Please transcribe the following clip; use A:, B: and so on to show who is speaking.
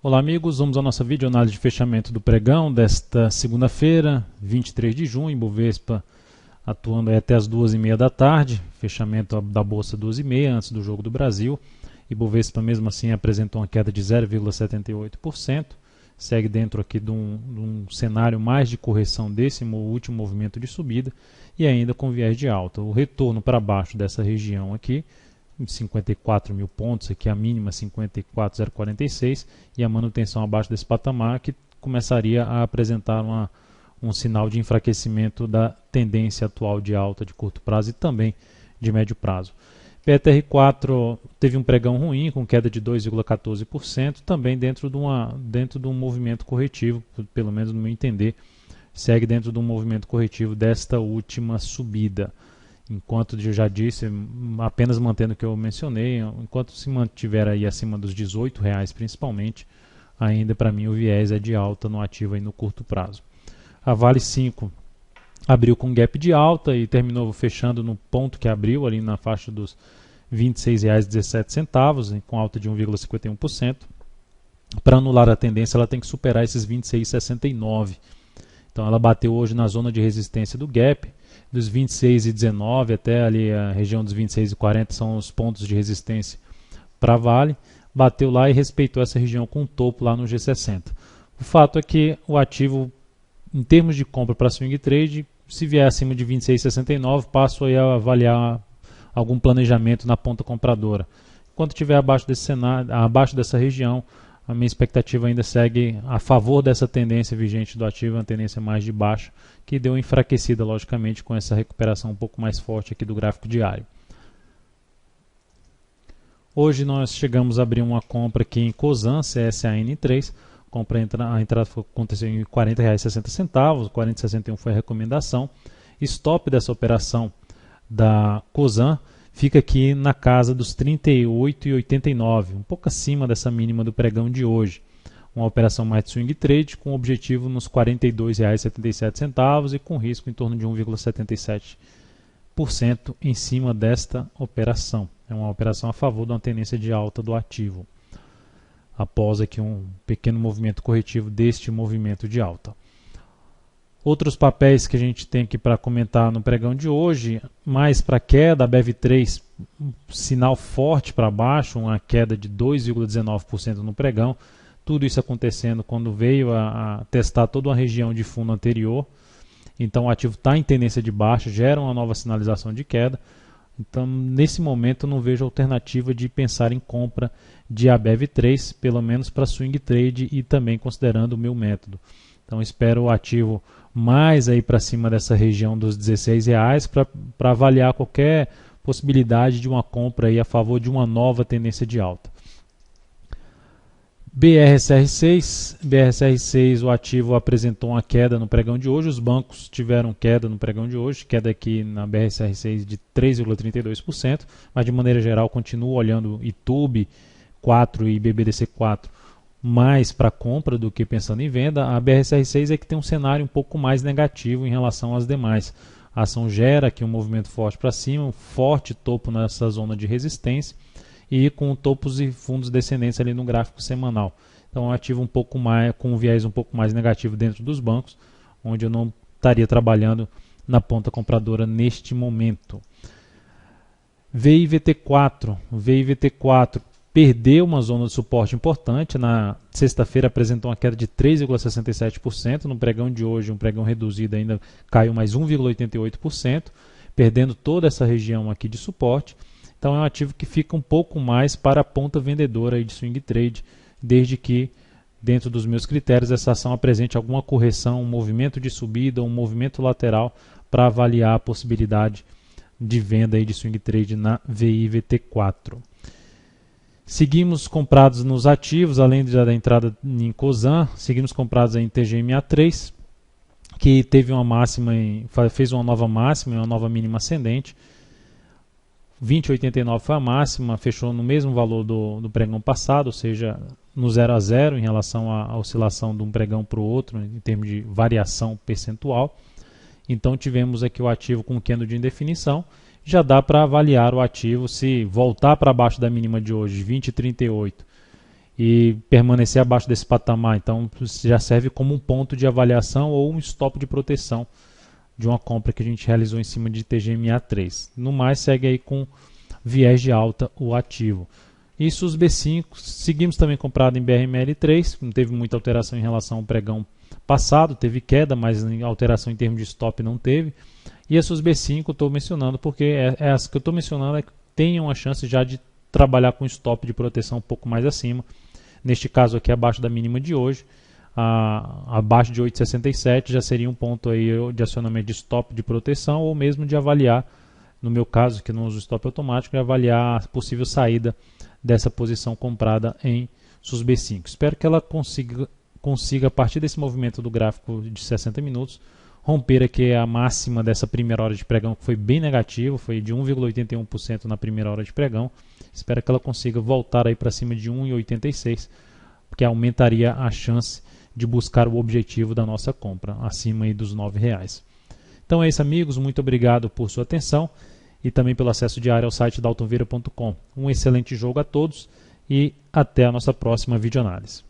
A: Olá amigos, vamos à nossa videoanálise de fechamento do pregão desta segunda-feira, 23 de junho, Ibovespa atuando até as 2h30 da tarde, fechamento da Bolsa 2h30 antes do Jogo do Brasil. Ibovespa mesmo assim apresentou uma queda de 0,78%, segue dentro aqui de um cenário mais de correção desse último movimento de subida e ainda com viés de alta. O retorno para baixo dessa região aqui, 54 mil pontos, aqui a mínima 54.046 e a manutenção abaixo desse patamar que começaria a apresentar um sinal de enfraquecimento da tendência atual de alta de curto prazo e também de médio prazo. PTR4 teve um pregão ruim com queda de 2,14%, também dentro de um movimento corretivo, pelo menos no meu entender, segue dentro de um movimento corretivo desta última subida. Enquanto eu já disse, apenas mantendo o que eu mencionei, enquanto se mantiver aí acima dos R$18 principalmente, ainda para mim o viés é de alta no ativo aí no curto prazo. A Vale 5 abriu com gap de alta e terminou fechando no ponto que abriu, ali na faixa dos R$26,17, com alta de 1,51%. Para anular a tendência, ela tem que superar esses 26,69. Então ela bateu hoje na zona de resistência do gap, dos 26,19 até ali a região dos 26,40 são os pontos de resistência para Vale, bateu lá e respeitou essa região com topo lá no G60. O fato é que o ativo, em termos de compra para swing trade, se vier acima de 26,69, passo aí a avaliar algum planejamento na ponta compradora. Enquanto estiver abaixo desse cenário, abaixo dessa região, a minha expectativa ainda segue a favor dessa tendência vigente do ativo, uma tendência mais de baixa, que deu enfraquecida, logicamente, com essa recuperação um pouco mais forte aqui do gráfico diário. Hoje nós chegamos a abrir uma compra aqui em Cosan, CSAN3, a entrada aconteceu em R$ 40,60, 40,61 foi a recomendação. Stop dessa operação da Cosan fica aqui na casa dos R$ 38,89, um pouco acima dessa mínima do pregão de hoje. Uma operação mais de swing trade com objetivo nos R$ 42,77 e com risco em torno de 1,77% em cima desta operação. É uma operação a favor de uma tendência de alta do ativo, após aqui um pequeno movimento corretivo deste movimento de alta. Outros papéis que a gente tem aqui para comentar no pregão de hoje, mais para queda, a BEV3, sinal forte para baixo, uma queda de 2,19% no pregão. Tudo isso acontecendo quando veio a testar toda uma região de fundo anterior. Então o ativo está em tendência de baixa, gera uma nova sinalização de queda. Então nesse momento eu não vejo alternativa de pensar em compra de ABEV3, pelo menos para swing trade e também considerando o meu método. Então espero o ativo mais aí para cima dessa região dos R$16 para avaliar qualquer possibilidade de uma compra aí a favor de uma nova tendência de alta. BRCR6, o ativo apresentou uma queda no pregão de hoje, os bancos tiveram queda no pregão de hoje, queda aqui na BRCR6 de 3,32%, mas de maneira geral continuo olhando Itube 4 e BBDC 4 mais para compra do que pensando em venda. A BRCR6 é que tem um cenário um pouco mais negativo em relação às demais. A ação gera aqui um movimento forte para cima, um forte topo nessa zona de resistência e com topos e fundos descendentes ali no gráfico semanal. Então é um ativo um pouco mais, com um viés um pouco mais negativo dentro dos bancos, onde eu não estaria trabalhando na ponta compradora neste momento. VIVT4 perdeu uma zona de suporte importante, na sexta-feira apresentou uma queda de 3,67%, no pregão de hoje, um pregão reduzido ainda caiu mais 1,88%, perdendo toda essa região aqui de suporte. Então é um ativo que fica um pouco mais para a ponta vendedora aí de swing trade, desde que dentro dos meus critérios essa ação apresente alguma correção, um movimento de subida, um movimento lateral para avaliar a possibilidade de venda aí de swing trade na VIVT4. Seguimos comprados nos ativos, além da entrada em Cosan, seguimos comprados em TGMA3, que teve uma máxima, fez uma nova máxima e uma nova mínima ascendente. 20,89 foi a máxima, fechou no mesmo valor do pregão passado, ou seja, no 0 a 0 em relação à oscilação de um pregão para o outro, em termos de variação percentual. Então tivemos aqui o ativo com candle de indefinição. Já dá para avaliar o ativo se voltar para baixo da mínima de hoje, 20,38, e permanecer abaixo desse patamar. Então já serve como um ponto de avaliação ou um stop de proteção de uma compra que a gente realizou em cima de TGMA3. No mais, segue aí com viés de alta o ativo. Isso os B5, seguimos também comprado em BRML3, não teve muita alteração em relação ao pregão passado, teve queda, mas alteração em termos de stop não teve. E essas B5 eu estou mencionando porque as que eu estou mencionando é que tenham a chance já de trabalhar com stop de proteção um pouco mais acima. Neste caso aqui abaixo da mínima de hoje, abaixo de 8,67 já seria um ponto aí de acionamento de stop de proteção ou mesmo de avaliar, no meu caso que não uso stop automático, de avaliar a possível saída dessa posição comprada em SUS B5. Espero que ela consiga a partir desse movimento do gráfico de 60 minutos, romper aqui a máxima dessa primeira hora de pregão, que foi bem negativo, foi de 1,81% na primeira hora de pregão. Espero que ela consiga voltar aí para cima de 1,86, porque aumentaria a chance de buscar o objetivo da nossa compra, acima aí dos R$9. Então é isso, amigos, muito obrigado por sua atenção e também pelo acesso diário ao site daltonvieira.com. Um excelente jogo a todos e até a nossa próxima videoanálise.